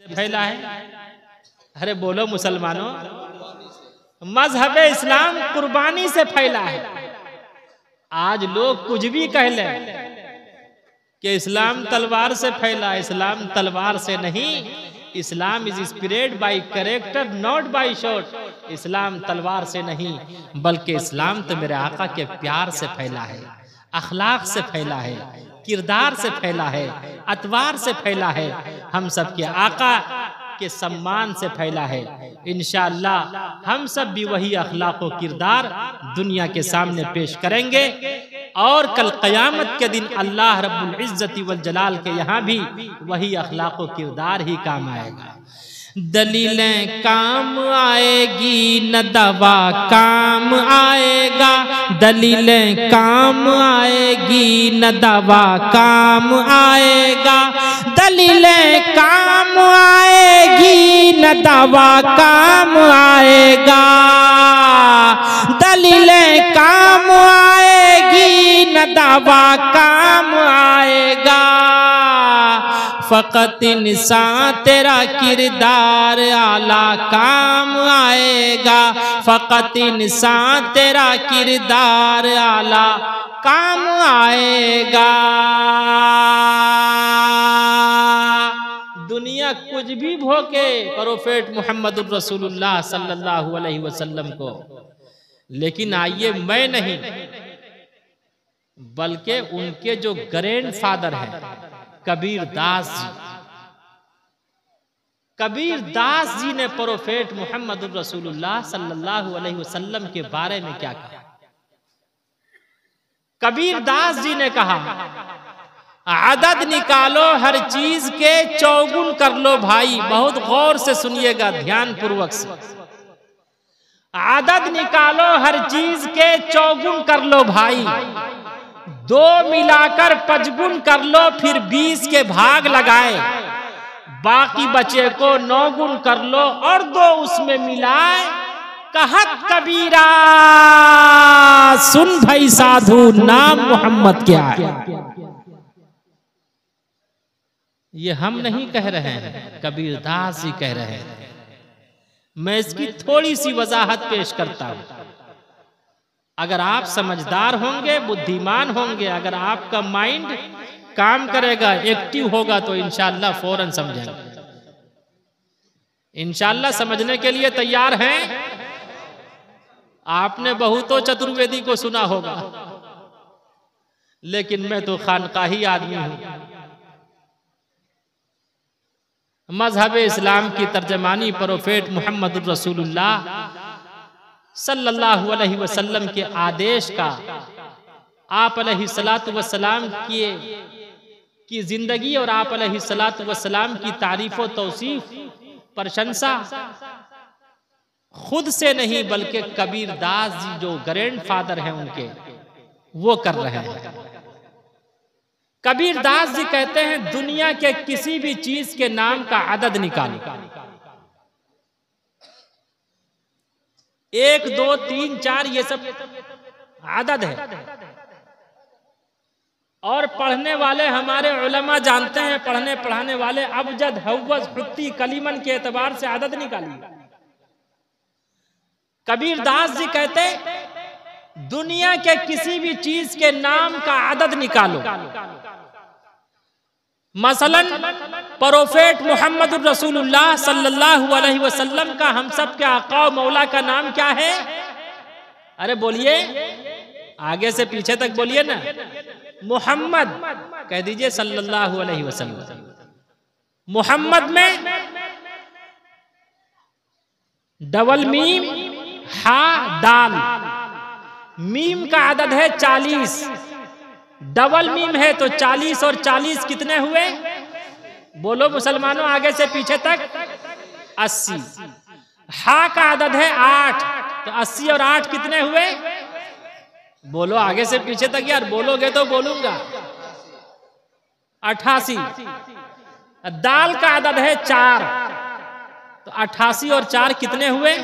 से फैला है। अरे बोलो मुसलमानों, मजहब इस्लाम कुर्बानी से फैला है। आज लोग कुछ भी कह लें कि इस्लाम तलवार से फैला, इस्लाम तलवार से नहीं। Islam is spread by character not by shot. इस्लाम तलवार से नहीं बल्कि इस्लाम तो मेरे आका के प्यार से फैला है, अखलाक से फैला है, किरदार से फैला है, अतवार से फैला है, हम सब के आका के सम्मान से फैला है। इंशाअल्लाह हम सब भी वही अखलाक व किरदार दुनिया के सामने पेश करेंगे और कल क़यामत के दिन अल्लाह रब्बुल इज्जति वल जलाल के यहाँ भी वही अखलाक व किरदार ही काम आएगा। दलीलें काम आएगी न दवा काम आएगा, दलीलें काम आएगी न दवा काम आएगा, दलीलें काम आएगी न दवा काम आएगा, दलीलें काम आएगी न दवा काम आएगा। फ़कत इंसान तेरा किरदार आला काम आएगा, फ़कत इंसान तेरा किरदार आला काम आएगा। दुनिया कुछ भी भोगे प्रोफेट मोहम्मद रसूलुल्लाह सल्लल्लाहु अलैहि वसल्लम को, लेकिन आइए मैं नहीं बल्कि उनके जो ग्रैंड फादर हैं कबीर दास जी, कबीर दास जी ने प्रोफेट मोहम्मद रसूलुल्लाह सल्लल्लाहु अलैहि वसल्लम के बारे में क्या कहा। कबीर दास जी ने कहा, आदद निकालो हर चीज के चौगुन कर लो भाई। बहुत गौर से सुनिएगा, ध्यान पूर्वक से। आदद निकालो हर चीज के चौगुन कर लो भाई, दो मिलाकर पचगुन कर लो फिर 20 के भाग लगाए, बाकी बचे को 9 गुण कर लो और 2 उसमें मिलाए। कहत कबीरा सुन भाई साधु नाम मोहम्मद क्या है। ये हम नहीं कह रहे हैं, कबीर दास जी कह रहे हैं। मैं इसकी थोड़ी सी वजाहत पेश करता हूं। अगर आप समझदार होंगे, बुद्धिमान होंगे, अगर आपका माइंड काम करेगा, एक्टिव होगा तो इंशाअल्लाह फौरन समझेंगे। इंशाअल्लाह समझने के लिए तैयार हैं। आपने बहुतों चतुर्वेदी को सुना होगा, लेकिन मैं तो खानकाही आदमी हूं। मजहब इस्लाम की तर्जमानी प्रोफेट मोहम्मद रसूलुल्लाह सल्लल्लाहु अलैहि वसल्लम के आदेश का, आप अलैहिस्सलातु वस्सलाम की जिंदगी और आप अलैहिस्सलातु वस्सलाम की तारीफ व तौसीफ प्रशंसा खुद से नहीं बल्कि कबीर दास जी जो ग्रैंड फादर हैं उनके, वो कर रहे हैं। कबीर दास जी कहते हैं, दुनिया के किसी भी चीज के नाम का अदद निकालो, 1 2 3 4 ये सब आदद है। और पढ़ने वाले हमारे उलमा जानते हैं, पढ़ने पढ़ाने वाले अबजद हव्वज हुत्ती कलीमन के एतबार से आदद निकालिए। कबीर दास जी कहते, दुनिया के किसी भी चीज के नाम का आदद निकालो। मसलन प्रोफेट मोहम्मद रसूलुल्लाह सल्लल्लाहु अलैहि वसल्लम का, हम सब के आका और मौला का नाम क्या है? अरे बोलिए, आगे से पीछे तक बोलिए ना। मोहम्मद कह दीजिए सल्लल्लाहु अलैहि वसल्लम। मोहम्मद में डबल मीम हा दाल, मीम का आदद है 40, डबल मीम है तो 40 और 40 कितने हुए? बोलो मुसलमानों, आगे से पीछे तक 80। हा का आदद है 8, तो 80 और 8 कितने हुए? बोलो आगे से पीछे तक यार, बोलोगे तो बोलूंगा। 88। दाल का आदद है 4, तो 88 और 4 कितने हुए?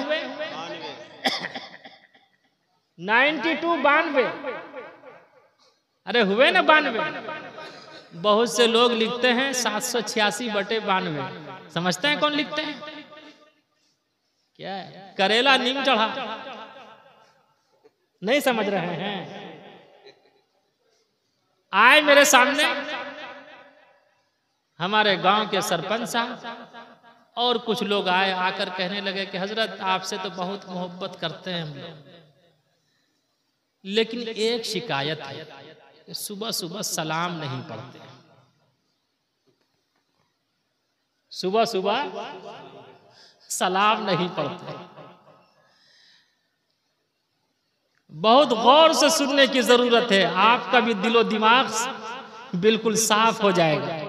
92, 92। अरे हुए ना 92। बहुत से लोग लिखते हैं 786/92, समझते हैं कौन लिखते हैं? क्या है? करेला नीम चढ़ा, नहीं समझ रहे हैं? आए मेरे सामने हमारे गांव के सरपंच साहब और कुछ लोग आए, आकर कहने लगे कि हजरत आपसे तो बहुत मोहब्बत करते हैं हम लोग, लेकिन एक शिकायत है कि सुबह सुबह सलाम नहीं पढ़ते, सुबह सुबह सलाम नहीं पढ़ते। बहुत गौर से सुनने की जरूरत है, आपका भी दिलो दिमाग बिल्कुल साफ हो जाएगा।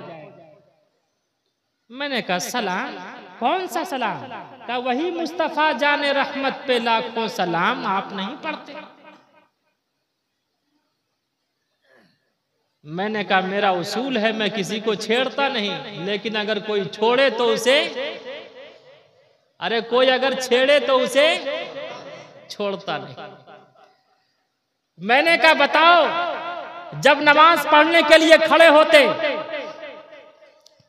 मैंने कहा सलाम, कौन सा सलाम? कहा वही मुस्तफा जाने रहमत पे लाखों सलाम, आप नहीं पढ़ते? मैंने कहा मेरा उसूल है, मैं किसी को छेड़ता नहीं, लेकिन अगर कोई छोड़े तो उसे, अरे कोई अगर छेड़े तो उसे छोड़ता नहीं। मैंने कहा बताओ, जब नमाज पढ़ने के लिए खड़े होते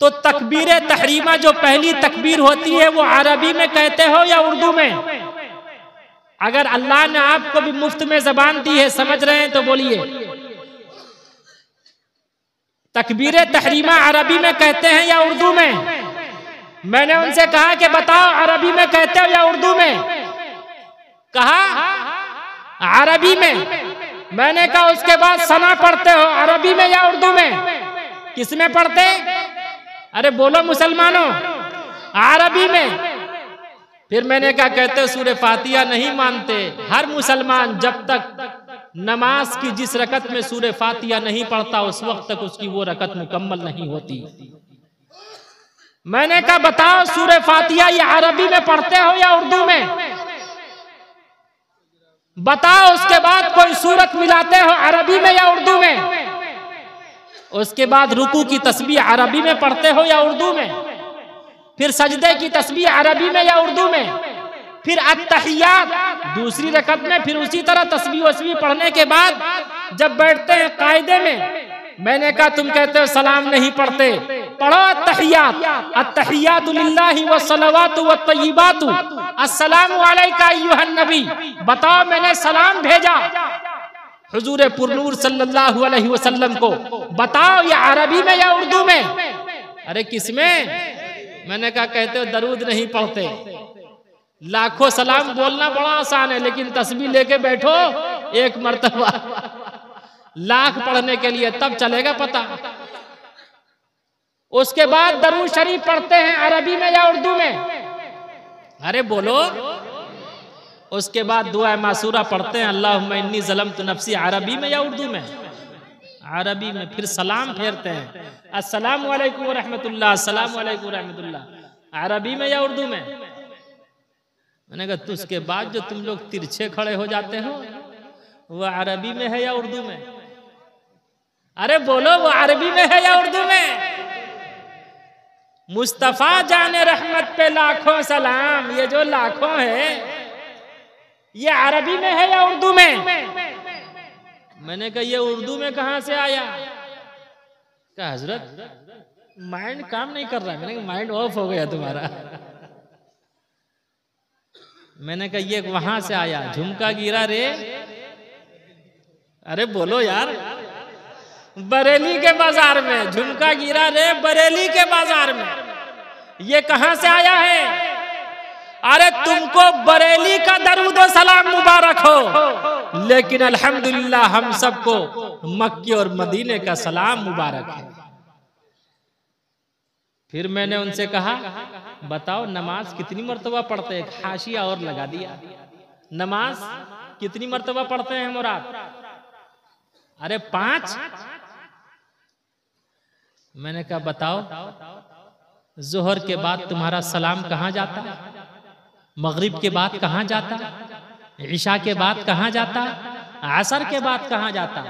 तो तकबीर तहरीमा जो पहली तकबीर होती है वो अरबी में कहते हो या उर्दू में? अगर अल्लाह ने आपको भी मुफ्त में जबान दी है, समझ रहे हैं तो बोलिए। तकबीर तहरीमा अरबी में कहते हैं या उर्दू में? मैंने उनसे कहा कि बताओ अरबी में कहते हो या उर्दू में? कहा अरबी में। मैंने कहा उसके बाद सना पढ़ते हो अरबी में या उर्दू में? किस में पढ़ते? अरे बोलो मुसलमानों, अरबी में। फिर मैंने कहा कहते हो सूरह फातिहा नहीं मानते। हर मुसलमान जब तक नमाज की जिस रकत में सूरह फातिहा नहीं पढ़ता उस वक्त तक उसकी वो रकत मुकम्मल नहीं होती। मैंने कहा बताओ सूरह फातिहा ये अरबी में पढ़ते हो या उर्दू में? बताओ। उसके बाद कोई सूरत मिलाते हो अरबी में या उर्दू में? उसके बाद रुकू की तस्बीह अरबी में पढ़ते हो या उर्दू में? फिर सजदे की तस्बीह अरबी में या उर्दू में? फिर अत्तहियात दूसरी रकत में, फिर उसी तरह तस्बीह वस्बीह पढ़ने के बाद जब बैठते हैं कायदे में, मैंने कहा तुम कहते हो सलाम नहीं पढ़ते, पढ़ो अत्तहियात। अत्तहियातु लिल्लाहि व सलवातु व तय्यिबातु अस्सलामु अलैका अय्युहन नबी। बताओ मैंने सलाम भेजा हुजूर पुरनूर सल्लल्लाहु अलैहि वसल्लम को, बताओ ये अरबी में या उर्दू में? अरे किसमें? मैंने कहा कहते हो दरूद नहीं पढ़ते। लाखों सलाम बोलना बड़ा आसान है, लेकिन तस्बीह लेके बैठो एक मर्तबा लाख पढ़ने के लिए, तब चलेगा पता। उसके बाद दरूद शरीफ पढ़ते हैं अरबी में या उर्दू में? अरे बोलो। उसके बाद दुआ मासूरा पढ़ते हैं अल्लाहुम्मा इन्नी ज़लमतु नफ्सी, अरबी में या उर्दू में? अरबी में। फिर सलाम फेरते हैं अस्सलामु अलैकुम व रहमतुल्लाह, अस्सलामु अलैकुम व रहमतुल्लाह, अरबी में या उर्दू में? मैंने कहा तो उसके बाद जो तुम लोग तिरछे खड़े हो जाते हो वो अरबी में है या उर्दू में? अरे बोलो वो अरबी में है या उर्दू में? मुस्तफा जाने रहमत पे लाखों सलाम, ये जो लाखों है ये अरबी में है या उर्दू में? मैंने कहा ये उर्दू में कहां से आया? कहा हजरत माइंड काम नहीं कर रहा। मैंने कहा माइंड ऑफ हो गया तुम्हारा। मैंने कहा ये वहां से आया, झुमका गिरा रे। अरे बोलो यार, बरेली के बाजार में झुमका गिरा रे, बरेली के बाजार में। ये कहां से आया है? अरे तुमको बरेली का दरूद व सलाम मुबारक हो, लेकिन अल्हम्दुलिल्लाह हम सबको मक्के और मदीने का सलाम मुबारक है। फिर मैंने उनसे कहा बताओ नमाज कितनी मर्तबा पढ़ते हैं? हाशिया और लगा दिया, नमाज कितनी मर्तबा पढ़ते हैं हम और आप? अरे 5। मैंने कहा बताओ जोहर के बाद तुम्हारा सलाम कहाँ जाता? मगरिब के बाद कहाँ जाता? इशा के बाद कहाँ जाता? असर के बाद कहाँ जाता?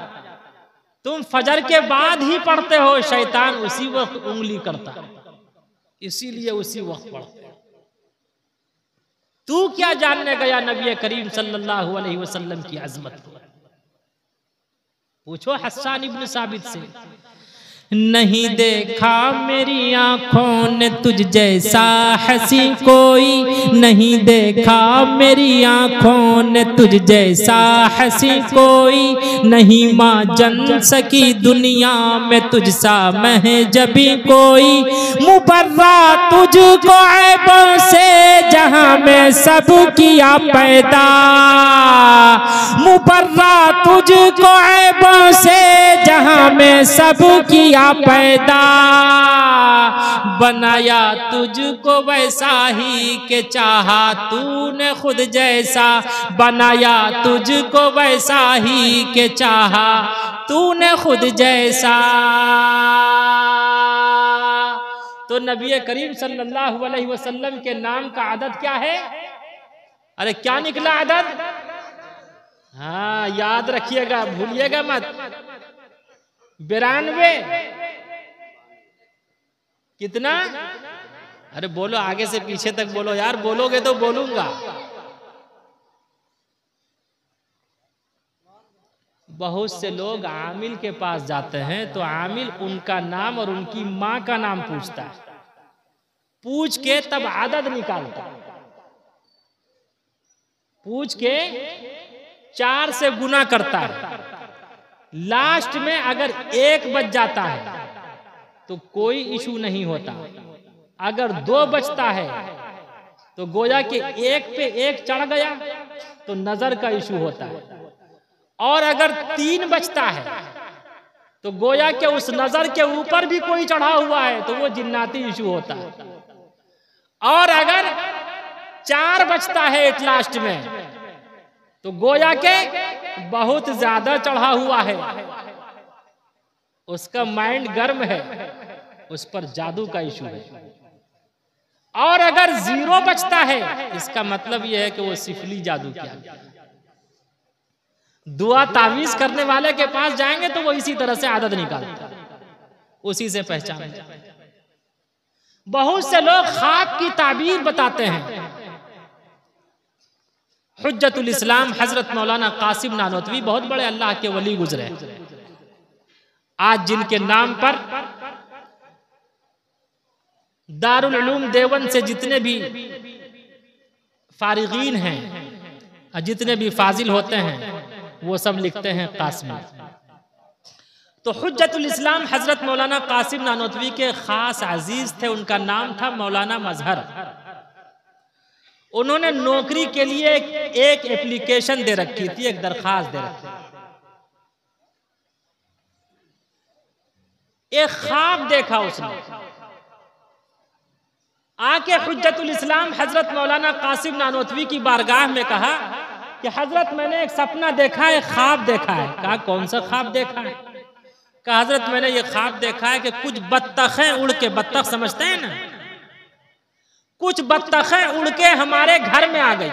तुम फजर के बाद ही पढ़ते हो, शैतान उसी वक्त उंगली करता, इसीलिए उसी वक्त पढ़ते। तू क्या जानने गया नबी करीम सल्लल्लाहु अलैहि वसल्लम की अजमत को? पूछो हस्सान इब्न साबित से। नहीं देखा मेरी आँखों ने तुझ जैसा हंसी कोई, नहीं देखा मेरी आँखों ने तुझ जैसा हंसी कोई, नहीं माँ जन सकी दुनिया में तुझसा महजबी कोई। मुबर्रा तुझको ऐबों से जहाँ में सब किया पैदा, मुबर्रा तुझको ऐबों से जहाँ में सब किया पैदा, बनाया तुझको वैसा ही के चाहा तूने खुद जैसा, बनाया तुझको वैसा ही के चाहा तूने खुद जैसा। तो नबी करीम सल्लल्लाहु अलैहि वसल्लम के नाम का आदद क्या है? अरे क्या निकला आदद? हाँ याद रखिएगा, भूलिएगा मत। 92 कितना? अरे बोलो, आगे से पीछे तक बोलो यार, बोलोगे तो बोलूंगा। बहुत से लोग आमिल के पास जाते हैं तो आमिल उनका नाम और उनकी मां का नाम पूछता है, पूछ के तब आदद निकालता है, पूछ के 4 से गुना करता है। लास्ट में अगर 1 बच जाता है तो कोई इशू नहीं होता, अगर 2 बचता है तो गोया कि 1 पे 1 चढ़ गया तो नजर का इशू होता है, और अगर 3 बचता है तो गोया कि उस नजर के ऊपर भी कोई चढ़ा हुआ है तो वो जिन्नाती इशू होता है, और अगर 4 बचता है एट लास्ट में तो गोया के बहुत ज्यादा चढ़ा हुआ है, उसका माइंड गर्म है, उस पर जादू का इशू है। और अगर 0 बचता है इसका मतलब यह है कि वो सिफली जादू किया। दुआ तावीज करने वाले के पास जाएंगे तो वो इसी तरह से आदत निकालता है, उसी से पहचान। बहुत से लोग ख्वाब की ताबीर बताते हैं। हुज्जतुल इस्लाम हजरत मौलाना कासिम नानोतवी बहुत बड़े अल्लाह के वली गुजरे, आज जिनके नाम पर दारुल उलूम देवबंद से जितने भी फारिगीन हैं, जितने भी फाजिल होते हैं, वो सब लिखते हैं कासिमी। तो हुज्जतुल इस्लाम हजरत मौलाना कासिम नानोतवी के खास अजीज थे, उनका नाम था मौलाना मजहर। उन्होंने नौकरी के लिए एक एप्लीकेशन दे रखी थी, एक दरखास्त दे रखी थी। एक ख्वाब देखा उसने, आके हुज्जतुल इस्लाम हजरत मौलाना कासिम नानोतवी की बारगाह में कहा कि हजरत मैंने एक सपना देखा है, ख्वाब देखा है। कहा कौन सा ख्वाब देखा है? कहा हजरत मैंने ये ख्वाब देखा है कि कुछ बत्तखें उड़ के, बत्तख समझते हैं ना, कुछ बत्तखें उड़ के हमारे घर में आ गई।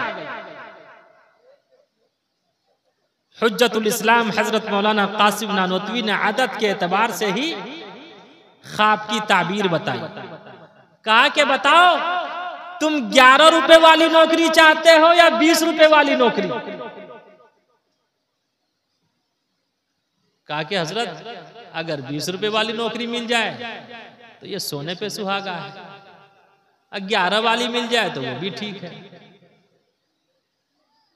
हुज्जतुल इस्लाम हजरत मौलाना कासिम नानोतवी ने आदत के एतबार से ही ख्वाब की ताबीर बताई। कहा कि बताओ तुम 11 रुपए वाली नौकरी चाहते हो या 20 रुपए वाली नौकरी? कहा कि हजरत अगर 20 रुपए वाली नौकरी मिल जाए तो ये सोने पे सुहागा है, 11 वाली मिल जाए तो वो भी ठीक है।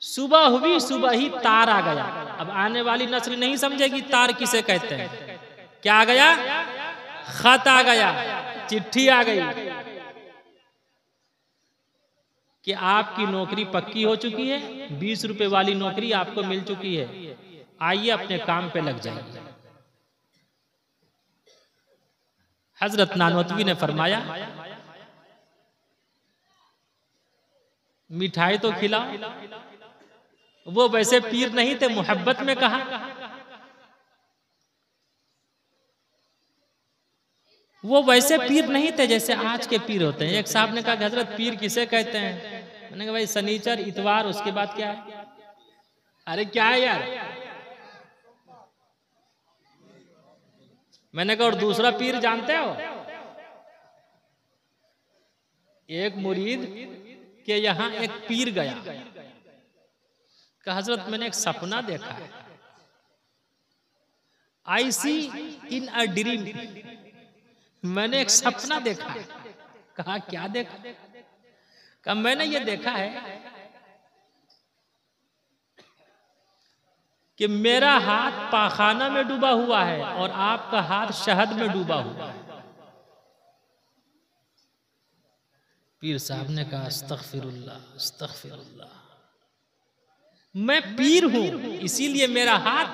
सुबह हुई, सुबह ही तार आ गया। अब आने वाली नस्ल नहीं समझेगी तार किसे कहते हैं। क्या आ गया? खत आ गया, चिट्ठी आ गई कि आपकी नौकरी पक्की हो चुकी है, 20 रुपए वाली नौकरी आपको मिल चुकी है, आइए अपने काम पे लग जाइए। हजरत नानोतवी ने फरमाया मिठाई तो खिलाओ। वो वैसे पीर नहीं थे, मोहब्बत में कहा। वो वैसे पीर नहीं थे जैसे आज के पीर होते हैं। एक साहब ने कहा कि हजरत पीर किसे कहते हैं? मैंने कहा भाई शनिचर, इतवार, उसके बाद क्या है? अरे क्या है यार? मैंने कहा और दूसरा पीर जानते हो? एक मुरीद के यहाँ एक पीर गया, कहा हजरत मैंने एक सपना देखा है, आई सी इन अ ड्रीम, मैंने एक सपना देखा। कहा क्या देखा? कहा मैंने ये देखा है कि मेरा हाथ पाखाना में डूबा हुआ है और आपका हाथ शहद में डूबा हुआ है। पीर साहब ने कहा अस्तगफिरुल्लाह अस्तगफिरुल्लाह, मैं पीर हूं इसीलिए मेरा हाथ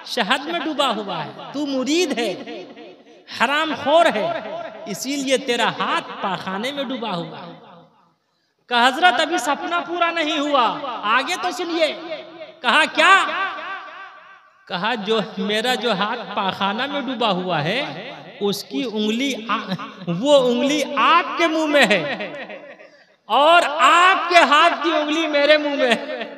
शहद में डूबा हुआ है। तू मुरीद है, हरामखोर है, इसीलिए तेरा हाथ पाखाने में डूबा हुआ है। कहा हजरत अभी सपना पूरा नहीं हुआ, आगे तो सुनिए। कहा क्या? कहा जो मेरा जो हाथ पाखाना में डूबा हुआ है उसकी उंगली वो उंगली आपके मुंह में है और आपके हाथ की उंगली मेरे मुंह में है।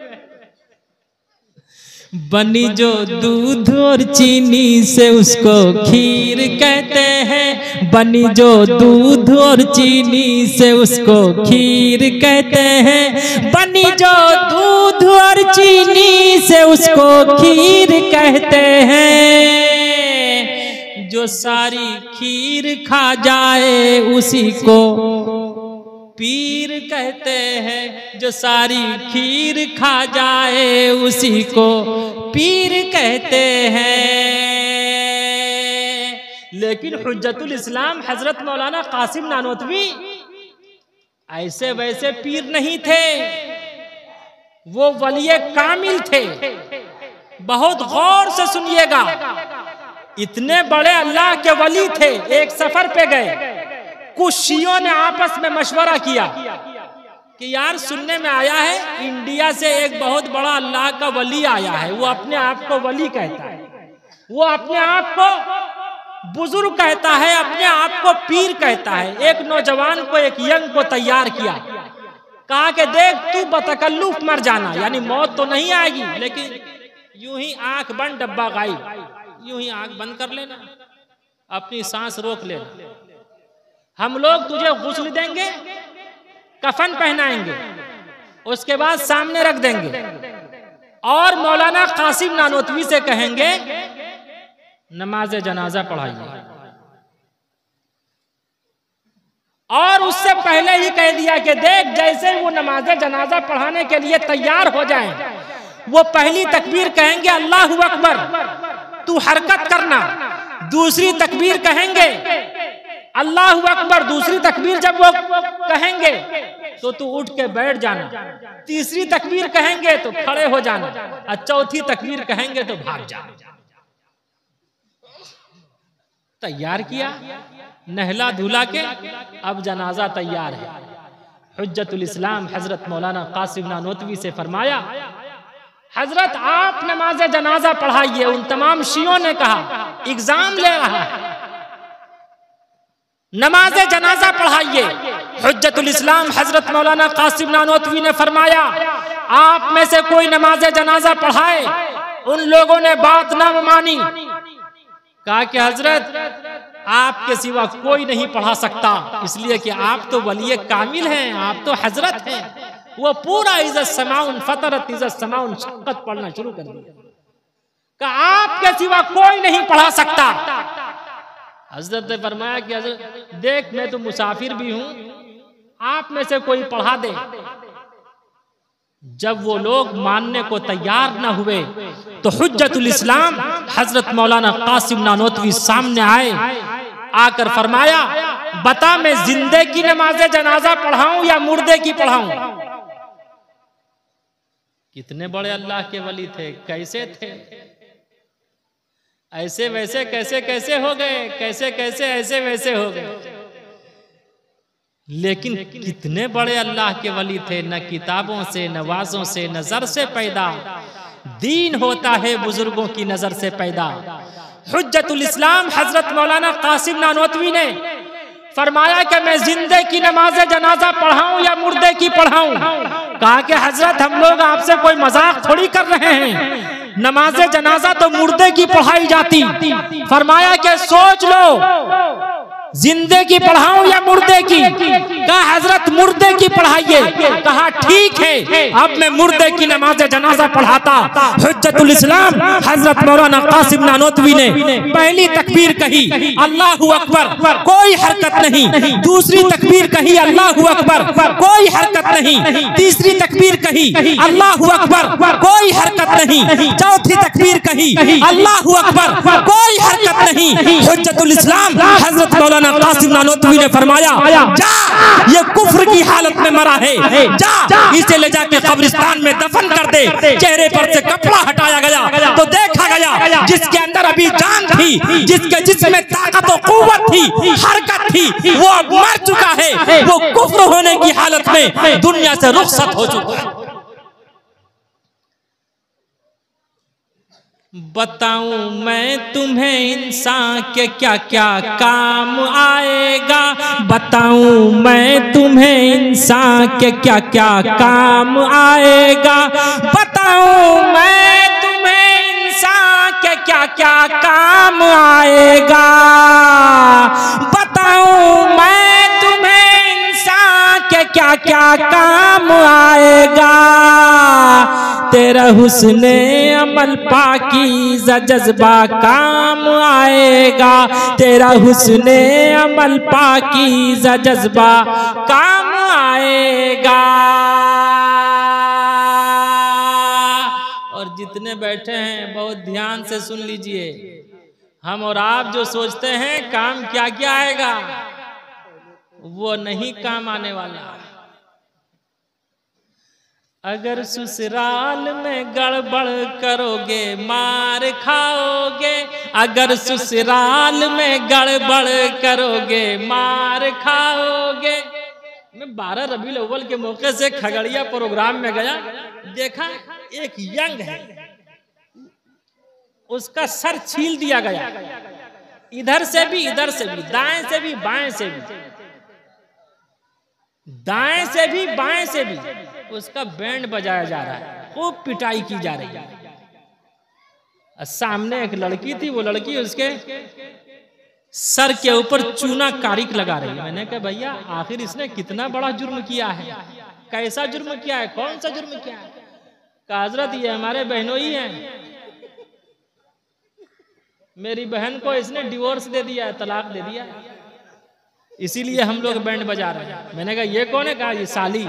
बनी जो दूध और चीनी से उसको खीर कहते हैं, बनी जो दूध और चीनी से उसको खीर कहते हैं, बनी जो दूध और चीनी से उसको खीर कहते हैं। जो सारी खीर खा जाए उसी को पीर कहते हैं, जो सारी खीर खा जाए उसी को पीर कहते हैं। लेकिन हुज्जतुल इस्लाम हजरत मौलाना कासिम नानोतवी ऐसे वैसे पीर नहीं थे, वो वलिये कामिल थे। बहुत गौर से सुनिएगा, इतने बड़े अल्लाह के वली थे। एक सफर पे गए, कुछ शियों ने आपस में मशवरा किया कि यार सुनने में आया है इंडिया से एक बहुत बड़ा अल्लाह का वली आया है, वो अपने आप को वली कहता है, वो अपने आप को बुजुर्ग कहता है, अपने आप को पीर कहता है। एक नौजवान को, एक यंग को तैयार किया, कहा कि देख तू बतकल्लुफ मर जाना, यानी मौत तो नहीं आएगी लेकिन यूं ही आंख बंद डब्बा गायब, यूं ही आंख बंद कर लेना, अपनी सांस रोक लेना। हम लोग तुझे गुस्ल देंगे, कफन पहनाएंगे, उसके बाद सामने रख देंगे और मौलाना कासिम नानोतवी से कहेंगे नमाज जनाजा पढ़ाइए। और उससे पहले ही कह दिया कि देख जैसे वो नमाज जनाजा पढ़ाने के लिए तैयार हो जाएं, वो पहली तकबीर कहेंगे अल्लाहु अकबर, तू हरकत करना। दूसरी तकबीर कहेंगे अल्लाहु अकबर, दूसरी तकबीर जब वो कहेंगे तो तू उठ के बैठ जाना। तीसरी तकबीर कहेंगे तो खड़े हो जाना और चौथी तकबीर कहेंगे तो भाग जाना। तैयार किया, नहला धुला के अब जनाजा तैयार है। हुज्जतुल इस्लाम हजरत मौलाना कासिम नानोतवी से फरमाया हजरत आप नमाज जनाजा पढ़ाइए। उन तमाम शियों ने कहा एग्जाम ले रहा है, नमाज जनाजा पढ़ाइए। हुज्जतुल इस्लाम हजरत मौलाना कासिम नानोतवी ने फरमाया आप में से कोई नमाज जनाजा पढ़ाए। उन लोगों ने बात ना मानी, कहा कि हजरत आपके सिवा कोई नहीं पढ़ा सकता, इसलिए कि आप तो वली कामिल हैं, आप तो हजरत हैं। वो पूरा इज़्ज़त समाउन फतरत इज़्ज़त समाउन शक्कत पढ़ना शुरू कर दिया, कहा आपके सिवा कोई नहीं पढ़ा सकता। हजरत ने फरमाया कि हजरत देख मैं तो मुसाफिर भी हूं, आप में से कोई पढ़ा दे। जब वो लोग मानने को तैयार न हुए तो हुज्जतुल इस्लाम हजरत मौलाना कासिम नानोतवी सामने आए, आकर फरमाया बता मैं जिंदे की नमाज जनाजा पढ़ाऊं या मुर्दे की पढ़ाऊं। कितने बड़े अल्लाह के वली थे, कैसे थे, ऐसे वैसे कैसे कैसे हो गए, कैसे कैसे ऐसे वैसे हो गए। लेकिन कितने बड़े अल्लाह के वली थे, न किताबों से न वाजों से नजर से पैदा, दीन होता है बुजुर्गों की नजर से पैदा। हुज्जतुल इस्लाम हजरत मौलाना कासिम नानोतवी ने फरमाया कि मैं जिंदे की नमाज जनाजा पढ़ाऊं या मुर्दे की पढ़ाऊं। कहा कि हजरत हम लोग आपसे कोई मजाक थोड़ी कर रहे हैं, नमाज जनाजा तो मुर्दे की पढ़ाई जाती। फरमाया कि सोच लो जिंदे की पढ़ाऊं या मुर्दे की। कहा हजरत मुर्दे की पढ़ाइए। कहा ठीक है, अब मैं मुर्दे की नमाज जनाजा पढ़ाता। हुज्जतुल इस्लाम हजरत मौलाना कासिम नानोतवी ने पहली तकबीर कही अल्लाहु अकबर, कोई हरकत नहीं। दूसरी तकबीर कही अल्लाहु अकबर, कोई हरकत नहीं। तीसरी तकबीर कही अल्लाहु अकबर, कोई हरकत नहीं। चौथी तकबीर कही अल्लाहु अकबर, कोई हरकत नहीं। हुज्जतुल इस्लाम हजरत मौलाना कासिम नानोतवी ने फरमाया, जा ये कुफ्र की हालत में मरा है, जा इसे ले जाके कब्रिस्तान में दफन कर दे। चेहरे पर से कपड़ा हटाया गया तो देखा गया जिसके अंदर अभी जान थी, जिसके जिसमें ताकत और कुव्वत थी, हरकत थी, वो अब मर चुका है। वो कुफ्र होने की हालत में दुनिया से रुखसत हो चुका है। बताऊं मैं तुम्हें इंसान के क्या क्या काम आएगा, बताऊं मैं तुम्हें इंसान के क्या क्या काम आएगा, बताऊं मैं तुम्हें इंसान के क्या क्या काम आएगा, बताऊं मैं तुम्हें इंसान के क्या क्या काम आएगा। तेरा हुस्ने अमल पाकीज़ा जज्बा काम आएगा, तेरा हुस्ने अमल पाकीज़ा जज्बा काम आएगा। और जितने बैठे हैं बहुत ध्यान से सुन लीजिए, हम और आप जो सोचते हैं काम क्या क्या आएगा, वो नहीं काम आने वाला। अगर ससुराल में गड़बड़ करोगे मार खाओगे, अगर ससुराल में गड़बड़ करोगे मार खाओगे। मैं 12 रबीउल अव्वल के मौके से खगड़िया प्रोग्राम में गया, देखा एक यंग है, उसका सर छील दिया गया, इधर से भी दाएं से भी बाएं से भी, दाएं से भी बाएं से भी उसका बैंड बजाया जा रहा है, खूब पिटाई की जा रही है। सामने एक लड़की थी, वो लड़की उसके सर के ऊपर चूना कारिक लगा रही है। मैंने कहा भैया आखिर इसने कितना बड़ा जुर्म किया है, कैसा जुर्म किया है, कौन सा जुर्म किया है? कहा हजरत ये हमारे बहनोई हैं, मेरी बहन को इसने डिवोर्स दे दिया है, तलाक दे दिया, इसीलिए हम लोग बैंड बजा रहे हैं। मैंने कहा ये कौन है? कहा ये साली।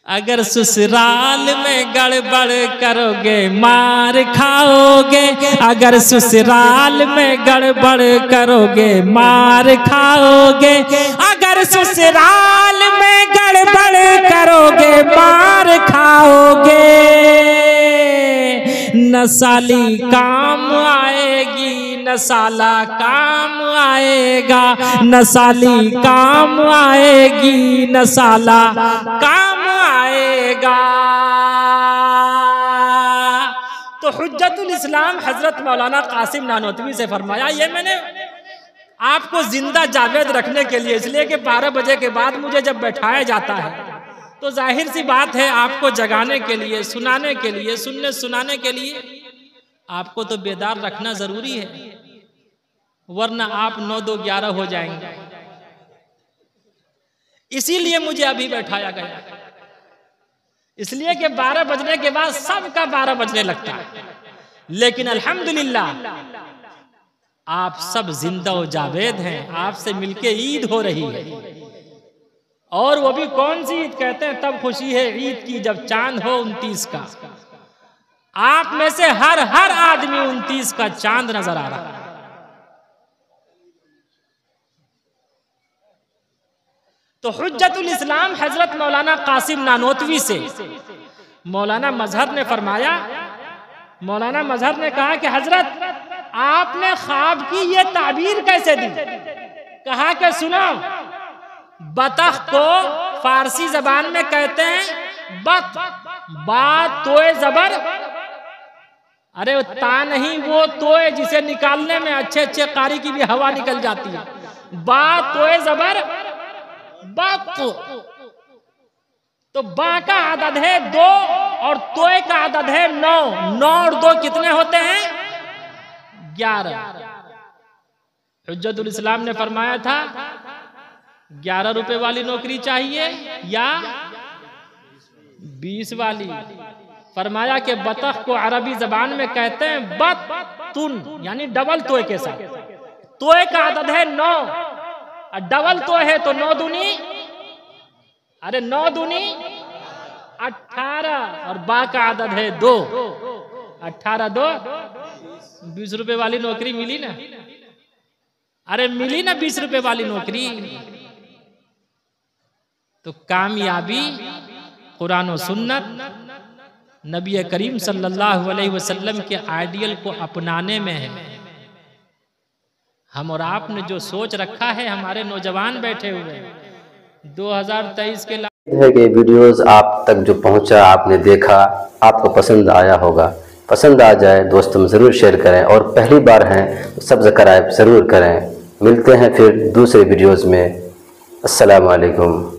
अगर ससुराल में गड़बड़ करोगे मार खाओगे, अगर ससुराल में गड़बड़ करोगे मार खाओगे, अगर ससुराल में गड़बड़ करोगे मार खाओगे। न साली काम आएगी न साला काम आएगा, न साली काम आएगी न साला काम आएगा। तो हुज्जतुल इस्लाम हजरत मौलाना कासिम नानोतवी से फरमाया, ये मैंने आपको जिंदा जावेद रखने के लिए, इसलिए कि 12 बजे के बाद मुझे जब बैठाया जाता है तो जाहिर सी बात है आपको जगाने के लिए, सुनाने के लिए, सुनने सुनाने के लिए आपको तो बेदार रखना जरूरी है, वरना आप 9 2 11 हो जाएंगे। इसीलिए मुझे अभी बैठाया गया, इसलिए कि 12 बजने के बाद सबका 12 बजने लगता है, लेकिन अल्हम्दुलिल्लाह आप सब जिंदा व जावेद हैं, आपसे मिलके ईद हो रही है। और वो भी कौन सी ईद? कहते हैं तब खुशी है ईद की जब चांद हो 29 का। आप में से हर आदमी 29 का चांद नजर आ रहा है। तो हुज्जतुल इस्लाम हजरत मौलाना कासिम नानोतवी से मौलाना मजहर ने फरमाया, मौलाना मजहर ने कहा कि हजरत आपने ख्वाब की ये ताबीर कैसे दी? कहा कि सुनो, बतख को फारसी जबान में कहते हैं बत, बात तोए जबर, अरे वो ता नहीं, वो तोए जिसे निकालने में अच्छे अच्छे कारी की भी हवा निकल जाती है। बात तोए जबर बत, तो बा का आदद है 2 और तोए का आदद है 9। 9 और 2 कितने होते हैं? 11। हुज्जतुल इस्लाम ने फरमाया था 11 रुपए वाली नौकरी चाहिए या 20 वाली। फरमाया कि बतख को अरबी जबान में कहते हैं बतुन, यानी डबल तोय के साथ। तोय का आदद है 9 और डबल तोय है तो 9 दूनी, अरे 9 दूनी 18 और बा का आदद है 2, 18 2 20 रुपए वाली नौकरी मिली ना, अरे मिली ना 20 रुपए वाली नौकरी। तो कामयाबी कुरान और सुन्नत नबी करीम सल्लल्लाहु अलैहि वसल्लम के आइडियल को अपनाने में है। हम और आपने जो सोच रखा है, हमारे नौजवान बैठे हुए हैं 2023 के है कि वीडियोस आप तक जो पहुंचा, आपने देखा, आपको पसंद आया होगा। पसंद आ जाए दोस्तों में ज़रूर शेयर करें, और पहली बार हैं तो सब्सक्राइब ज़रूर करें। मिलते हैं फिर दूसरे वीडियोस में। अस्सलामु अलैकुम।